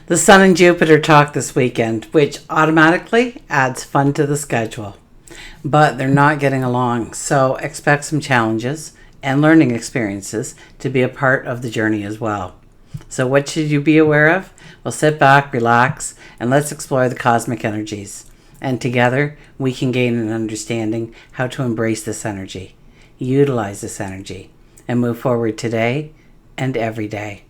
The Sun and Jupiter talk this weekend, which automatically adds fun to the schedule. But they're not getting along, so expect some challenges and learning experiences to be a part of the journey as well. So what should you be aware of? Well, sit back, relax, and let's explore the cosmic energies. And together, we can gain an understanding how to embrace this energy, utilize this energy, and move forward today and every day.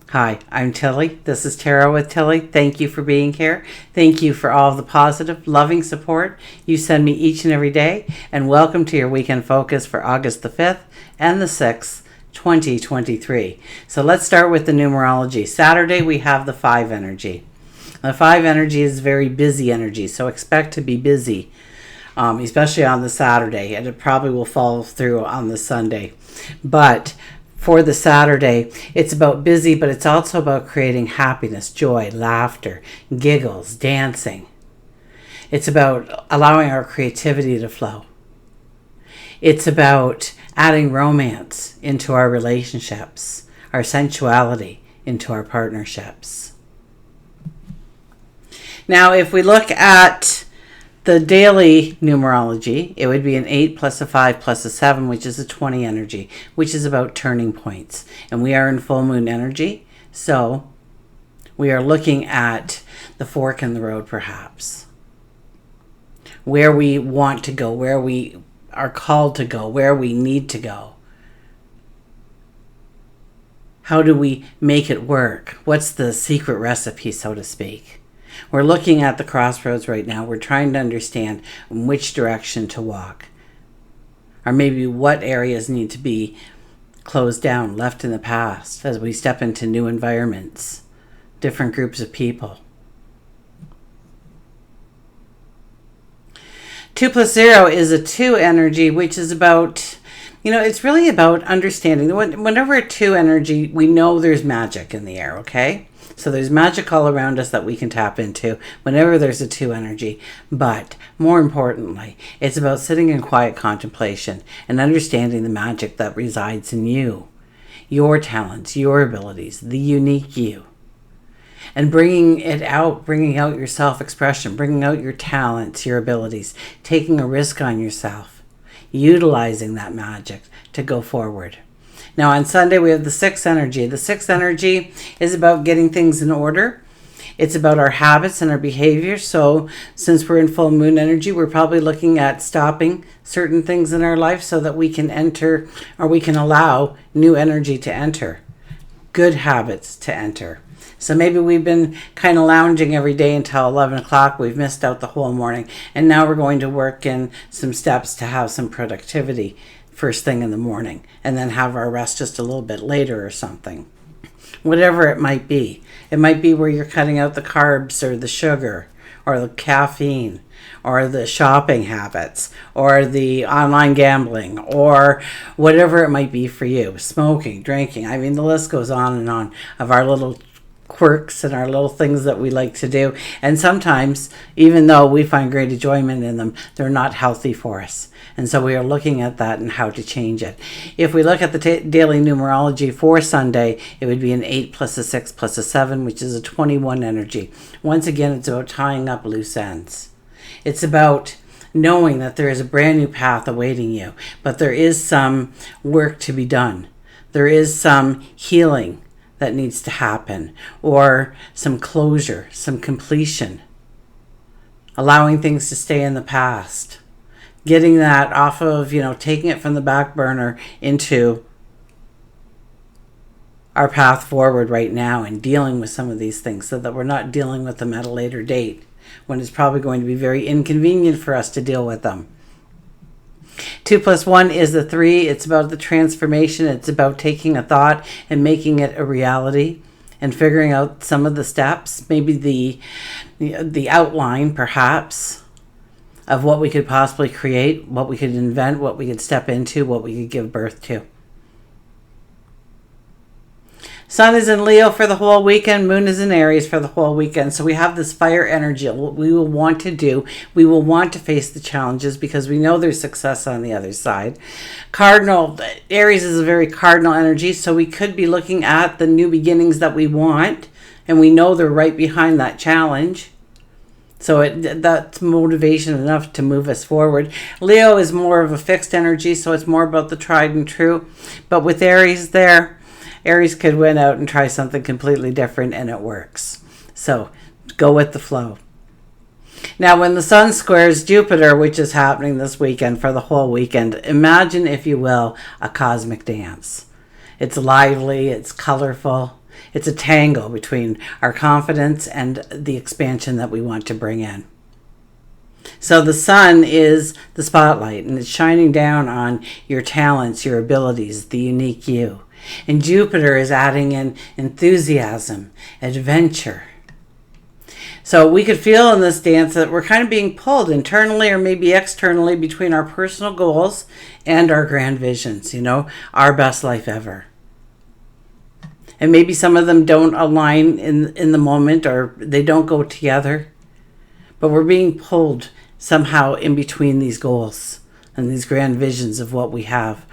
Hi, I'm Tilly. This is Tarot with Tilly. Thank you for being here. Thank you for all of the positive, loving support you send me each and every day. And welcome to your weekend focus for August the 5th and the 6th, 2023. So let's start with the numerology. Saturday, we have the 5 energy. The 5 energy is very busy energy, so expect to be busy, especially on the Saturday, and it probably will follow through on the Sunday. But for the Saturday, it's about busy, but it's also about creating happiness, joy, laughter, giggles, dancing. It's about allowing our creativity to flow. It's about adding romance into our relationships, our sensuality into our partnerships. Now, if we look at the daily numerology, it would be an 8 plus a 5 plus a 7, which is a 20 energy, which is about turning points. And we are in full moon energy, so we are looking at the fork in the road, perhaps. Where we want to go, where we are called to go, where we need to go. How do we make it work? What's the secret recipe, so to speak? We're looking at the crossroads right now. We're trying to understand which direction to walk. Or maybe what areas need to be closed down, left in the past as we step into new environments, different groups of people. 2 plus 0 is a 2 energy, which is about, it's really about understanding. Whenever a 2 energy, we know there's magic in the air, okay? So there's magic all around us that we can tap into whenever there's a 2 energy. But more importantly, it's about sitting in quiet contemplation and understanding the magic that resides in you, your talents, your abilities, the unique you. And bringing out your self-expression, bringing out your talents, your abilities, taking a risk on yourself, utilizing that magic to go forward. Now on Sunday, we have the 6th energy. The 6th energy is about getting things in order. It's about our habits and our behaviors. So since we're in full moon energy, we're probably looking at stopping certain things in our life so that we can enter, or we can allow new energy to enter, good habits to enter. So maybe we've been kind of lounging every day until 11 o'clock. We've missed out the whole morning. And now we're going to work in some steps to have some productivity first thing in the morning, and then have our rest just a little bit later or something. Whatever it might be. It might be where you're cutting out the carbs or the sugar or the caffeine or the shopping habits or the online gambling or whatever it might be for you. Smoking, drinking. I mean, the list goes on of our little quirks and our little things that we like to do. And sometimes, even though we find great enjoyment in them, they're not healthy for us. And so we are looking at that and how to change it. If we look at the daily numerology for Sunday, it would be an 8 plus a 6 plus a 7, which is a 21 energy. Once again, it's about tying up loose ends. It's about knowing that there is a brand new path awaiting you, but there is some work to be done. There is some healing that needs to happen, or some closure, some completion, allowing things to stay in the past, getting that off of, taking it from the back burner into our path forward right now and dealing with some of these things so that we're not dealing with them at a later date when it's probably going to be very inconvenient for us to deal with them. 2 plus 1 is the 3. It's about the transformation. It's about taking a thought and making it a reality and figuring out some of the steps, maybe the outline perhaps of what we could possibly create, what we could invent, what we could step into, what we could give birth to. Sun is in Leo for the whole weekend. Moon is in Aries for the whole weekend. So we have this fire energy. What we will want to do, we will want to face the challenges because we know there's success on the other side. Aries is a very cardinal energy. So we could be looking at the new beginnings that we want and we know they're right behind that challenge. So that's motivation enough to move us forward. Leo is more of a fixed energy, so it's more about the tried and true. But with Aries there, Aries could win out and try something completely different, and it works. So go with the flow. Now, when the Sun squares Jupiter, which is happening this weekend for the whole weekend, imagine, if you will, a cosmic dance. It's lively, it's colorful. It's a tango between our confidence and the expansion that we want to bring in. So the sun is the spotlight, and it's shining down on your talents, your abilities, the unique you. And Jupiter is adding in enthusiasm, adventure. So we could feel in this dance that we're kind of being pulled internally or maybe externally between our personal goals and our grand visions, our best life ever. And maybe some of them don't align in the moment, or they don't go together. But we're being pulled somehow in between these goals and these grand visions of what we have.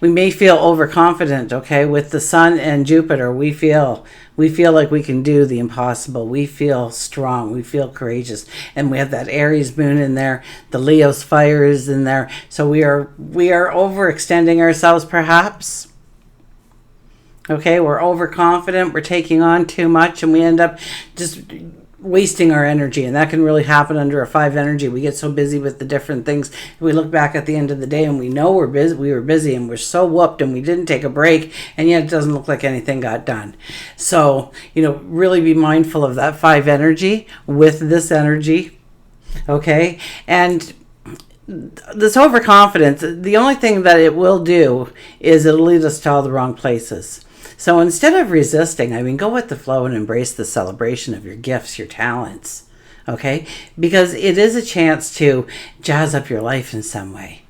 We may feel overconfident, okay? With the Sun and Jupiter, we feel like we can do the impossible. We feel strong. We feel courageous. And we have that Aries moon in there. The Leo's fire is in there. So we are overextending ourselves, perhaps. Okay, we're overconfident, we're taking on too much, and we end up just wasting our energy. And that can really happen under a 5 energy. We get so busy with the different things. We look back at the end of the day and we know we were busy and we're so whooped and we didn't take a break, and yet it doesn't look like anything got done. So, really be mindful of that 5 energy with this energy, okay? And this overconfidence, the only thing that it will do is it'll lead us to all the wrong places. So instead of resisting, go with the flow and embrace the celebration of your gifts, your talents, okay? Because it is a chance to jazz up your life in some way.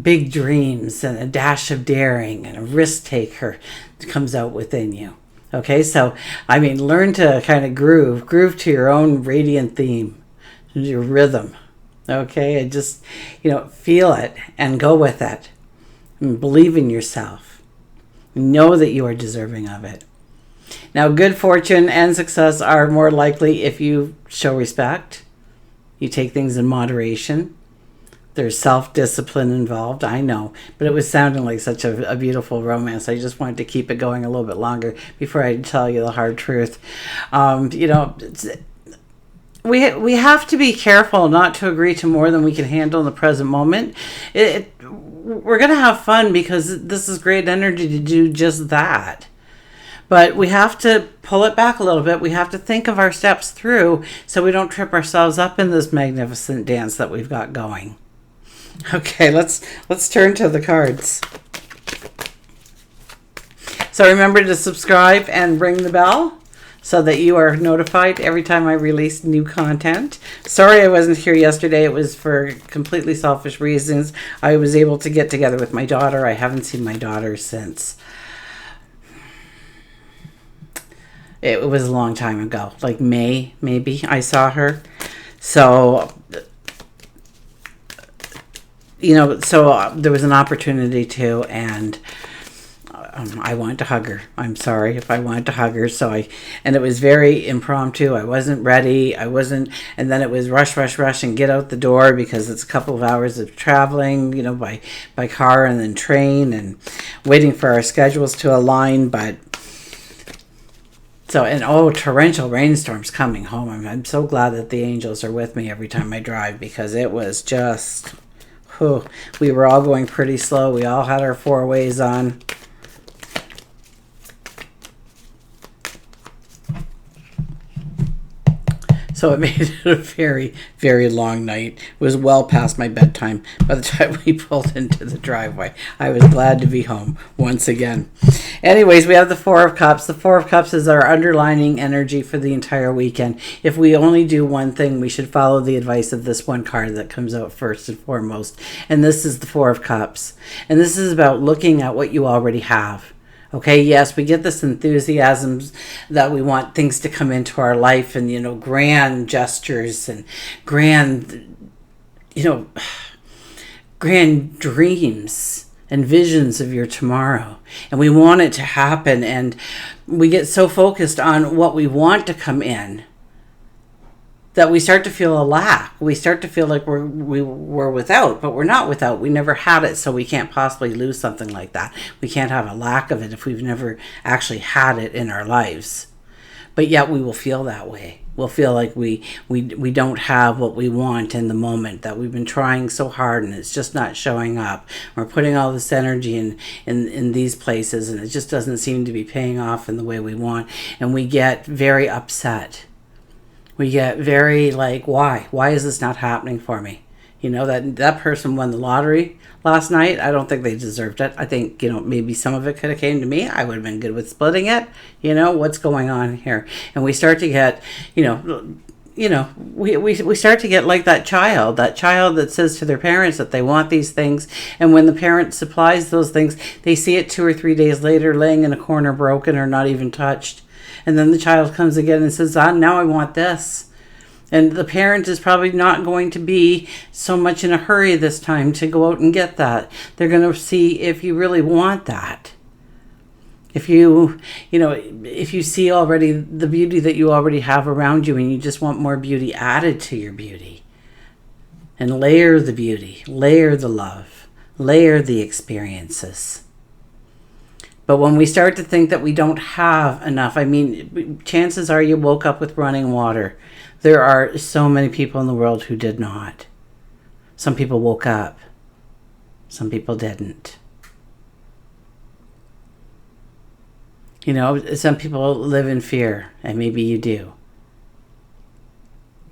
Big dreams and a dash of daring and a risk taker comes out within you. Okay, so, learn to kind of groove to your own radiant theme, your rhythm. Okay, and just, feel it and go with it. And believe in yourself. Know that you are deserving of it. Now, good fortune and success are more likely if you show respect. You take things in moderation. There's self-discipline involved, I know. But it was sounding like such a beautiful romance. I just wanted to keep it going a little bit longer before I tell you the hard truth. We have to be careful not to agree to more than we can handle in the present moment. We're going to have fun because this is great energy to do just that. But we have to pull it back a little bit. We have to think of our steps through so we don't trip ourselves up in this magnificent dance that we've got going. Okay, let's turn to the cards. So remember to subscribe and ring the bell so that you are notified every time I release new content. Sorry I wasn't here yesterday. It was for completely selfish reasons. I was able to get together with my daughter. I haven't seen my daughter since. It was a long time ago, like May, maybe, I saw her. So, there was an opportunity to, and I wanted to hug her. I'm sorry if I wanted to hug her. And it was very impromptu. I wasn't ready. And then it was rush, and get out the door because it's a couple of hours of traveling, by car and then train and waiting for our schedules to align. Torrential rainstorms coming home. I'm so glad that the angels are with me every time I drive because it was just, we were all going pretty slow. We all had our 4-ways on. So it made it a very, very long night. It was well past my bedtime by the time we pulled into the driveway. I was glad to be home once again. Anyways, we have the 4 of Cups. The 4 of Cups is our underlining energy for the entire weekend. If we only do one thing, we should follow the advice of this one card that comes out first and foremost. And this is the 4 of Cups. And this is about looking at what you already have. Okay, yes, we get this enthusiasm that we want things to come into our life and, grand gestures and grand dreams and visions of your tomorrow. And we want it to happen, and we get so focused on what we want to come in that we start to feel a lack. We start to feel like we're without, but we're not without. We never had it, so we can't possibly lose something like that. We can't have a lack of it if we've never actually had it in our lives. But yet we will feel that way. We'll feel like we don't have what we want in the moment, that we've been trying so hard and it's just not showing up. We're putting all this energy in these places and it just doesn't seem to be paying off in the way we want. And we get very upset. We get very like, why? Why is this not happening for me? You know, that person won the lottery last night. I don't think they deserved it. I think, maybe some of it could have came to me. I would have been good with splitting it. What's going on here? And we start to get, we start to get like that child that says to their parents that they want these things. And when the parent supplies those things, they see it 2 or 3 days later laying in a corner broken or not even touched. And then the child comes again and says, now I want this. And the parent is probably not going to be so much in a hurry this time to go out and get that. They're going to see if you really want that. If you see already the beauty that you already have around you and you just want more beauty added to your beauty. And layer the beauty, layer the love, layer the experiences. But when we start to think that we don't have enough, chances are you woke up with running water. There are so many people in the world who did not. Some people woke up. Some people didn't. Some people live in fear, and maybe you do.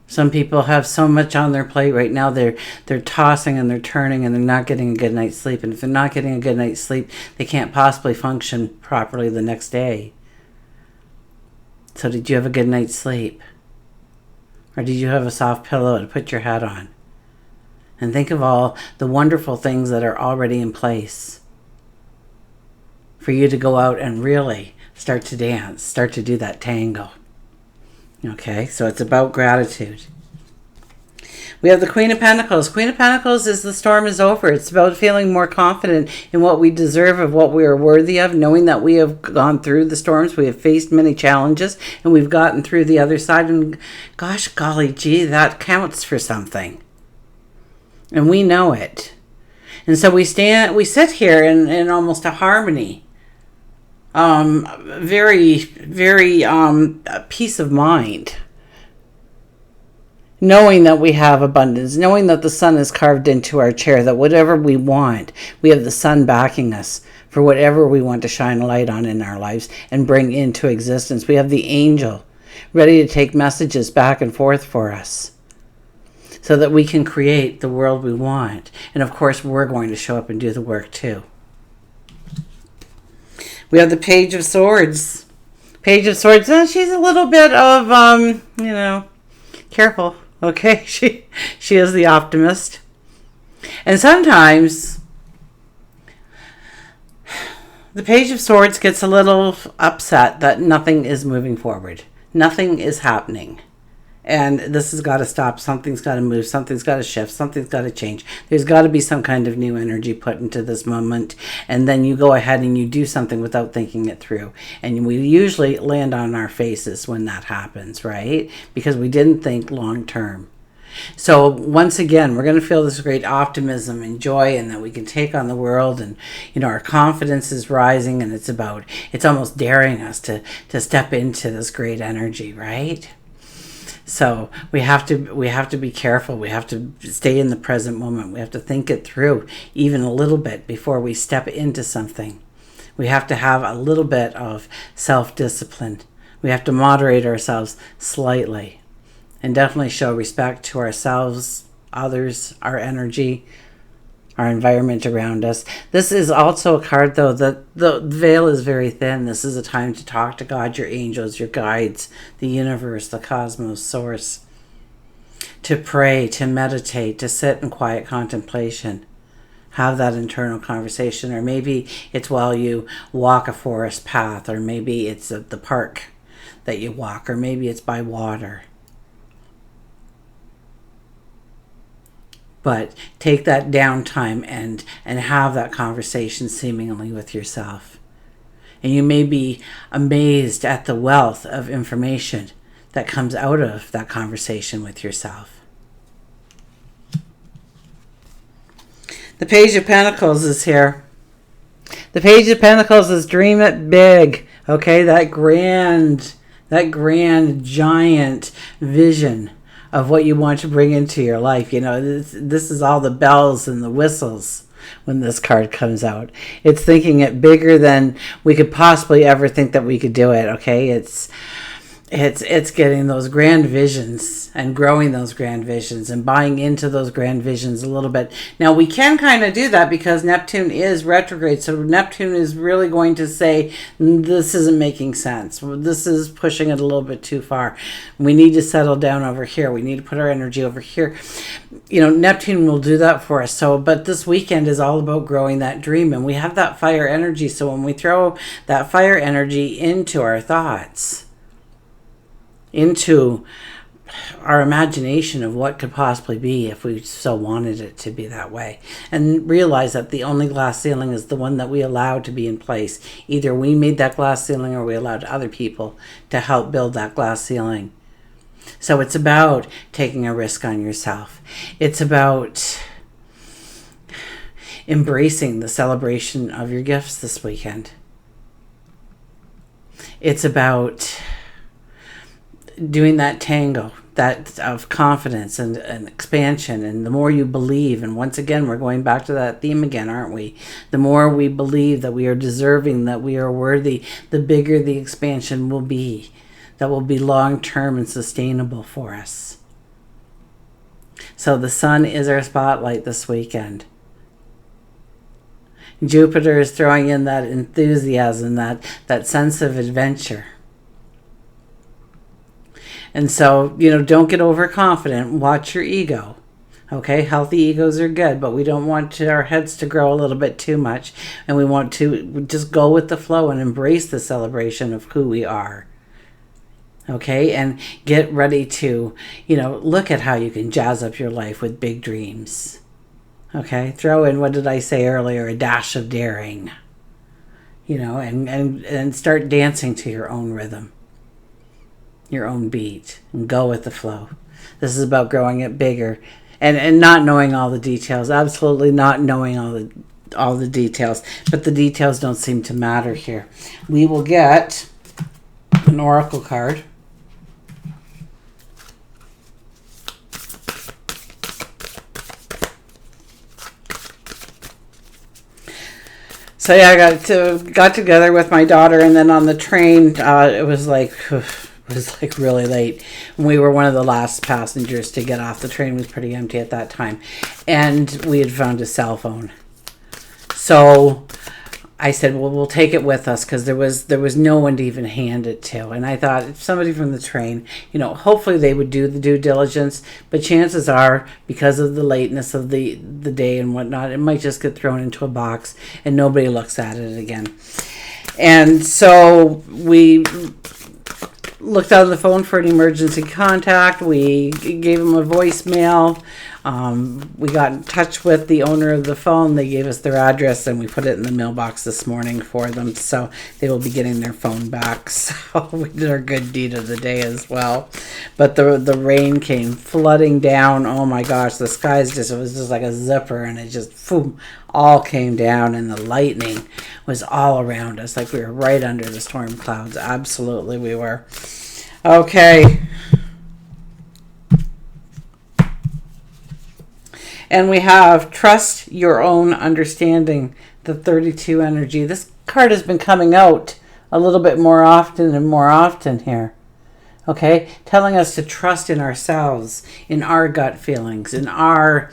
Some people have so much on their plate right now. They're tossing and they're turning and they're not getting a good night's sleep. And if they're not getting a good night's sleep, they can't possibly function properly the next day. So did you have a good night's sleep? Or did you have a soft pillow to put your head on? And think of all the wonderful things that are already in place for you to go out and really start to dance, start to do that tango. Okay, so it's about gratitude. We have the Queen of Pentacles. Queen of Pentacles is the storm is over. It's about feeling more confident in what we deserve, of what we are worthy of, knowing that we have gone through the storms. We have faced many challenges and we've gotten through the other side. And gosh, golly gee, that counts for something. And we know it. And so we sit here in almost a harmony. Very, very peace of mind. Knowing that we have abundance, knowing that the sun is carved into our chair, that whatever we want, we have the sun backing us for whatever we want to shine a light on in our lives and bring into existence. We have the angel ready to take messages back and forth for us so that we can create the world we want. And of course, we're going to show up and do the work too. We have the Page of Swords. Page of Swords, she's a little bit of, careful. Okay, she is the optimist. And sometimes the Page of Swords gets a little upset that nothing is moving forward. Nothing is happening. And this has got to stop. Something's got to move. Something's got to shift. Something's got to change. There's got to be some kind of new energy put into this moment. And then you go ahead and you do something without thinking it through. And we usually land on our faces when that happens, right? Because we didn't think long term. So once again, we're going to feel this great optimism and joy, and that we can take on the world, and our confidence is rising, and it's almost daring us to step into this great energy, right? So we have to be careful. We have to stay in the present moment. We have to think it through even a little bit before we step into something. We have to have a little bit of self-discipline. We have to moderate ourselves slightly and definitely show respect to ourselves, others, our energy, our environment around us. This is also a card, though, that the veil is very thin. This is a time to talk to God, your angels, your guides, the universe, the cosmos, source. To pray, to meditate, to sit in quiet contemplation. Have that internal conversation. Or maybe it's while you walk a forest path. Or maybe it's at the park that you walk. Or maybe it's by water. but take that downtime and have that conversation seemingly with yourself. And you may be amazed at the wealth of information that comes out of that conversation with yourself. The Page of Pentacles is here. The Page of Pentacles is dream it big. Okay, that grand giant vision of what you want to bring into your life. You know, this is all the bells and the whistles when this card comes out. It's thinking it bigger than we could possibly ever think that we could do it. Okay, it's getting those grand visions and growing those grand visions and buying into those grand visions a little bit. Now, we can kind of do that because Neptune is retrograde. So Neptune is really going to say, this isn't making sense. This is pushing it a little bit too far. We need to settle down over here. We need to put our energy over here. You know, Neptune will do that for us. So, but this weekend is all about growing that dream. And we have that fire energy. So when we throw that fire energy into our thoughts, into our imagination of what could possibly be if we so wanted it to be that way, and realize that the only glass ceiling is the one that we allowed to be in place. Either we made that glass ceiling or we allowed other people to help build that glass ceiling. So it's about taking a risk on yourself. It's about embracing the celebration of your gifts this weekend. It's about doing that tango, that of confidence and expansion. And the more you believe, and once again, we're going back to that theme again, aren't we? The more we believe that we are deserving, that we are worthy, the bigger the expansion will be. That will be long-term and sustainable for us. So the sun is our spotlight this weekend. Jupiter is throwing in that enthusiasm, that sense of adventure. And so, you know, don't get overconfident. Watch your ego. Okay, healthy egos are good, but we don't want our heads to grow a little bit too much. And we want to just go with the flow and embrace the celebration of who we are. Okay, and get ready to, you know, look at how you can jazz up your life with big dreams. Okay, throw in, what did I say earlier, a dash of daring. You know, and start dancing to your own rhythm, your own beat, and go with the flow. This is about growing it bigger and not knowing all the details. Absolutely not knowing all the details, but the details don't seem to matter here. We will get an oracle card. So yeah, I got together with my daughter, and then on the train, it was like really late. We were one of the last passengers to get off. The train was pretty empty at that time, and we had found a cell phone. So I said, well, we'll take it with us, because there was no one to even hand it to. And I thought, if somebody from the train, you know, hopefully they would do the due diligence, but chances are, because of the lateness of the day and whatnot, it might just get thrown into a box and nobody looks at it again. And so we looked on the phone for an emergency contact. We gave them a voicemail. We got in touch with the owner of the phone. They gave us their address, and we put it in the mailbox this morning for them. So they will be getting their phone back. So we did our good deed of the day as well. But the rain came flooding down. Oh my gosh, the skies it was just like a zipper, and it just boom, all came down, and the lightning was all around us. Like we were right under the storm clouds. Absolutely we were. Okay. And we have trust your own understanding, the 32 energy. This card has been coming out a little bit more often and more often here. Okay? Telling us to trust in ourselves, in our gut feelings, in our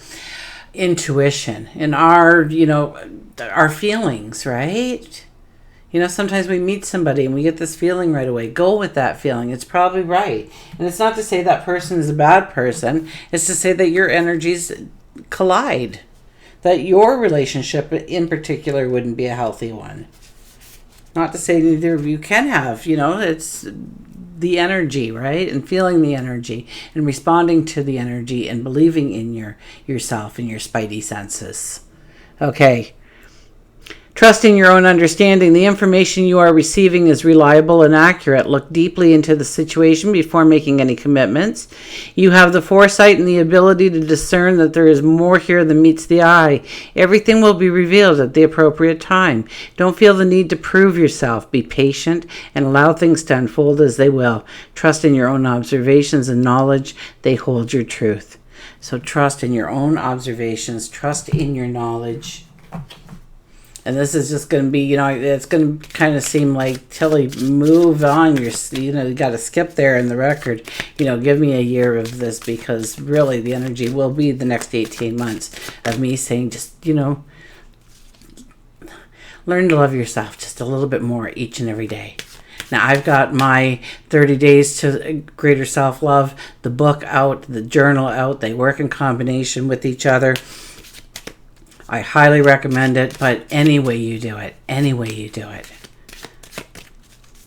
intuition, in our, you know, our feelings, right? You know, sometimes we meet somebody and we get this feeling right away. Go with that feeling. It's probably right. And it's not to say that person is a bad person. It's to say that your energies collide, that your relationship in particular wouldn't be a healthy one. Not to say neither of you can have, you know, it's the energy, right? And feeling the energy and responding to the energy and believing in yourself and your spidey senses. Okay. Trusting your own understanding. The information you are receiving is reliable and accurate. Look deeply into the situation before making any commitments. You have the foresight and the ability to discern that there is more here than meets the eye. Everything will be revealed at the appropriate time. Don't feel the need to prove yourself. Be patient and allow things to unfold as they will. Trust in your own observations and knowledge. They hold your truth. So trust in your own observations. Trust in your knowledge. And this is just going to be, it's going to kind of seem like, Tilly, move on. You got to skip there in the record. Give me a year of this, because really the energy will be the next 18 months of me saying just, learn to love yourself just a little bit more each and every day. Now, I've got my 30 Days to Greater Self-Love, the book out, the journal out. They work in combination with each other. I highly recommend it, but any way you do it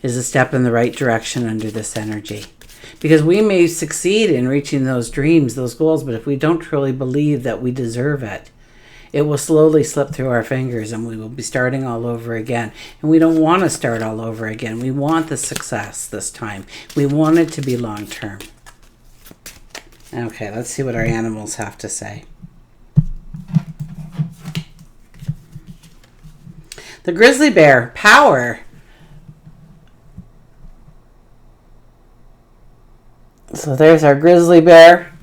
is a step in the right direction under this energy. Because we may succeed in reaching those dreams, those goals, but if we don't truly believe that we deserve it, it will slowly slip through our fingers and we will be starting all over again. And we don't want to start all over again. We want the success this time. We want it to be long-term. Okay, let's see what our animals have to say. The grizzly bear, power. So there's our grizzly bear.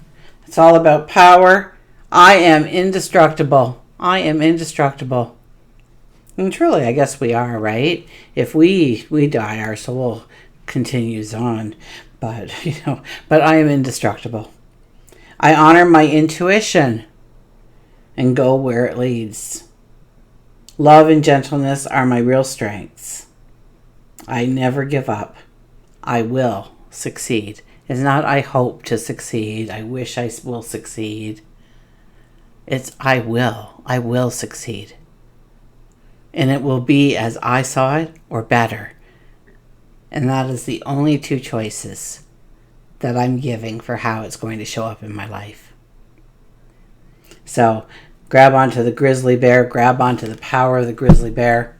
It's all about power. I am indestructible. I am indestructible. And truly, I guess we are, right? If we die, our soul continues on. But, but I am indestructible. I honor my intuition and go where it leads. Love and gentleness are my real strengths. I never give up. I will succeed. It's not I hope to succeed. I wish I will succeed. It's I will. I will succeed. And it will be as I saw it or better. And that is the only two choices that I'm giving for how it's going to show up in my life. So, grab onto the grizzly bear. Grab onto the power of the grizzly bear.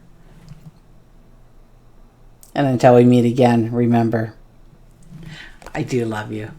And until we meet again, remember, I do love you.